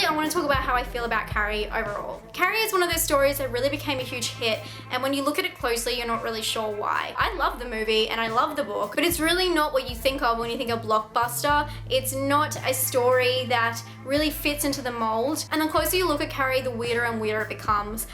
I want to talk about how I feel about Carrie overall. Carrie is one of those stories that really became a huge hit, and when you look at it closely, you're not really sure why. I love the movie and I love the book, but it's really not what you think of when you think of blockbuster. It's not a story that really fits into the mold, and the closer you look at Carrie, the weirder and weirder it becomes.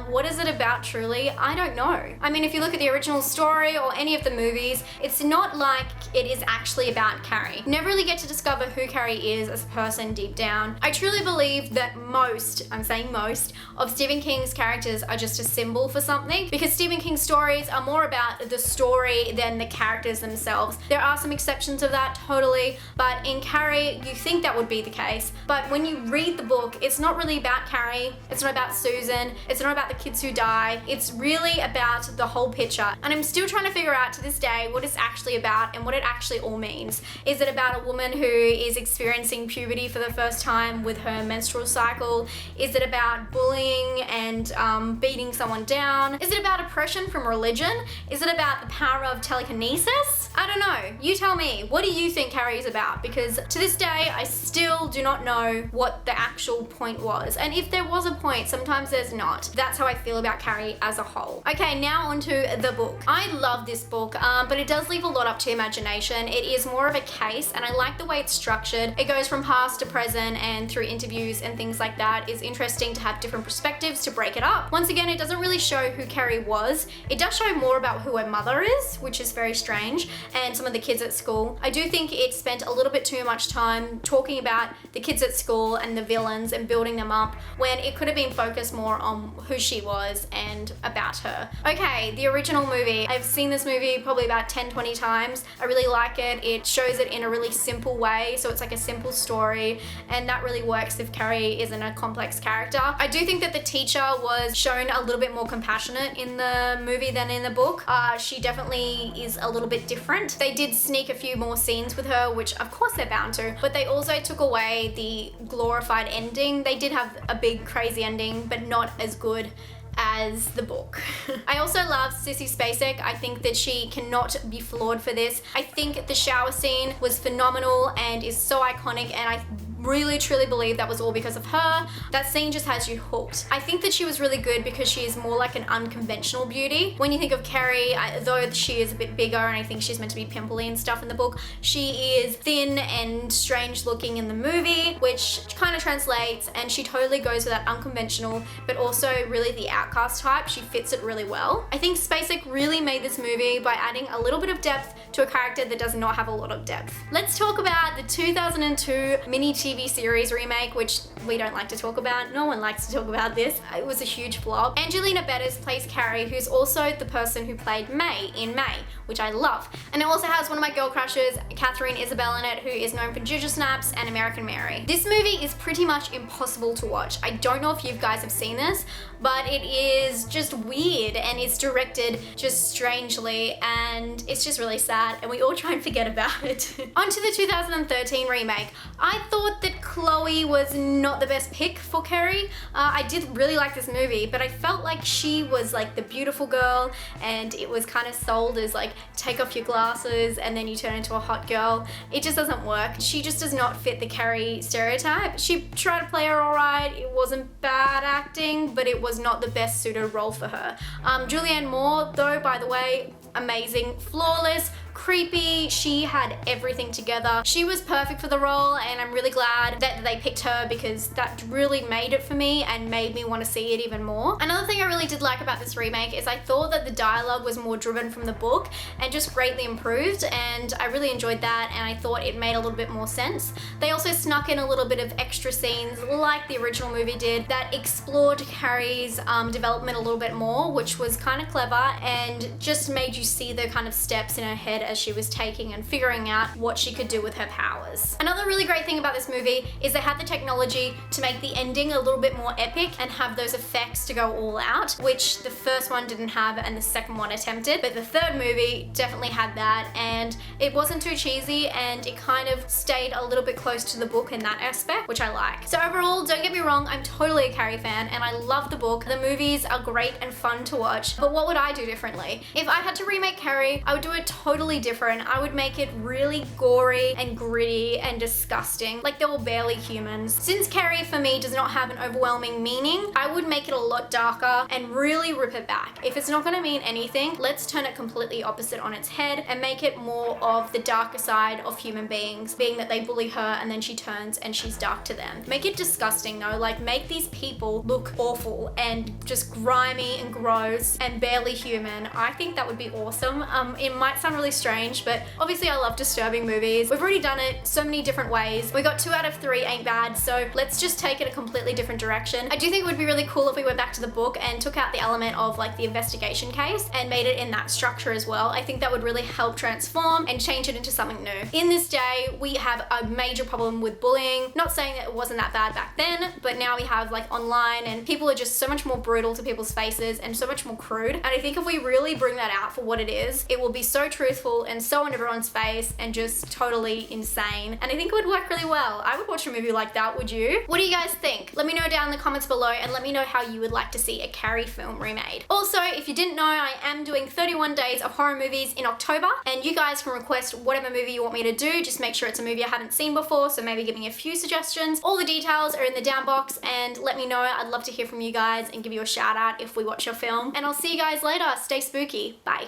What is it about truly? I don't know. I mean, if you look at the original story or any of the movies, it's not like it is actually about Carrie. You never really get to discover who Carrie is as a person deep down. I truly believe that most, I'm saying most, of Stephen King's characters are just a symbol for something, because Stephen King's stories are more about the story than the characters themselves. There are some exceptions of that, totally, but in Carrie, you think that would be the case. But when you read the book, it's not really about Carrie, it's not about Susan, it's not about the kids who die, it's really about the whole picture. And I'm still trying to figure out to this day what it's actually about and what it actually all means. Is it about a woman who is experiencing puberty for the first time with her menstrual cycle? Is it about bullying and beating someone down? Is it about oppression from religion? Is it about the power of telekinesis? I don't know. You tell me. What do you think Carrie is about? Because to this day, I still do not know what the actual point was. And if there was a point, sometimes there's not. That's how I feel about Carrie as a whole. Okay, now onto the book. I love this book, but it does leave a lot up to imagination. It is more of a case, and I like the way it's structured. It goes from past to present, and through interviews and things like that. It's interesting to have different perspectives to break it up. Once again, it doesn't really show who Carrie was. It does show more about who her mother is, which is very strange, and some of the kids at school. I do think it spent a little bit too much time talking about the kids at school and the villains and building them up, when it could have been focused more on who she was and about her. Okay, the original movie. I've seen this movie probably about 10-20 times. I really like it. It shows it in a really simple way, so it's like a simple story, and that really works if Carrie isn't a complex character. I do think that the teacher was shown a little bit more compassionate in the movie than in the book. She definitely is a little bit different. They did sneak a few more scenes with her, which of course they're bound to, but they also took away the glorified ending. They did have a big crazy ending, but not as good as the book. I also love Sissy Spacek. I think that she cannot be flawed for this. I think the shower scene was phenomenal and is so iconic, and I really truly believe that was all because of her. That scene just has you hooked. I think that she was really good because she is more like an unconventional beauty. When you think of Carrie, though she is a bit bigger and I think she's meant to be pimply and stuff in the book, she is thin and strange looking in the movie, which kind of translates, and she totally goes with that unconventional but also really the outcast type. She fits it really well. I think Spacek really made this movie by adding a little bit of depth to a character that does not have a lot of depth. Let's talk about the 2002 mini TV series remake, which we don't like to talk about. No one likes to talk about this. It was a huge flop. Angelina Bettis plays Carrie, who's also the person who played May in May, which I love. And it also has one of my girl crushes, Catherine Isabelle, in it, who is known for Ginger Snaps and American Mary. This movie is pretty much impossible to watch. I don't know if you guys have seen this, but it is just weird, and it's directed just strangely, and it's just really sad, and we all try and forget about it. Onto the 2013 remake. I thought that Chloe was not the best pick for Carrie. I did really like this movie, but I felt like she was like the beautiful girl, and it was kind of sold as like, take off your glasses and then you turn into a hot girl. It just doesn't work. She just does not fit the Carrie stereotype. She tried to play her alright. It wasn't bad acting, but it was not the best suited role for her. Julianne Moore, though, by the way, amazing, flawless, creepy. She had everything together. She was perfect for the role, and I'm really glad that they picked her because that really made it for me and made me want to see it even more. Another thing I really did like about this remake is I thought that the dialogue was more driven from the book and just greatly improved, and I really enjoyed that, and I thought it made a little bit more sense. They also snuck in a little bit of extra scenes like the original movie did that explored Carrie's development a little bit more, which was kind of clever and just made you see the kind of steps in her head as she was taking and figuring out what she could do with her powers. Another really great thing about this movie is they had the technology to make the ending a little bit more epic and have those effects to go all out, which the first one didn't have and the second one attempted, but the third movie definitely had that, and it wasn't too cheesy, and it kind of stayed a little bit close to the book in that aspect, which I like. So overall, don't get me wrong, I'm totally a Carrie fan and I love the book. The movies are great and fun to watch, but what would I do differently? If I had to remake Carrie, I would do it totally different. I would make it really gory and gritty and disgusting, like they were barely humans. Since Carrie for me does not have an overwhelming meaning, I would make it a lot darker and really rip it back. If it's not gonna mean anything, let's turn it completely opposite on its head and make it more of the darker side of human beings, being that they bully her and then she turns and she's dark to them. Make it disgusting though, like make these people look awful and just grimy and gross and barely human. I think that would be awesome. It might sound really strange, but obviously I love disturbing movies. We've already done it so many different ways. We got 2 out of 3 ain't bad, so let's just take it a completely different direction. I do think it would be really cool if we went back to the book and took out the element of like the investigation case and made it in that structure as well. I think that would really help transform and change it into something new. In this day, we have a major problem with bullying. Not saying that it wasn't that bad back then, but now we have like online and people are just so much more brutal to people's faces and so much more crude. And I think if we really bring that out for what it is, it will be so truthful and so in everyone's face and just totally insane. And I think it would work really well. I would watch a movie like that, would you? What do you guys think? Let me know down in the comments below and let me know how you would like to see a Carrie film remade. Also, if you didn't know, I am doing 31 days of horror movies in October, and you guys can request whatever movie you want me to do. Just make sure it's a movie I haven't seen before, so maybe give me a few suggestions. All the details are in the down box, and let me know. I'd love to hear from you guys and give you a shout out if we watch your film. And I'll see you guys later. Stay spooky. Bye.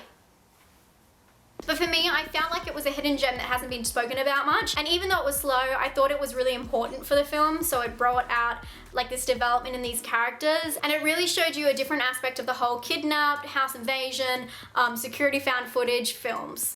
But for me, I found like it was a hidden gem that hasn't been spoken about much. And even though it was slow, I thought it was really important for the film. So it brought out like this development in these characters. And it really showed you a different aspect of the whole kidnapped, house invasion, security found footage films.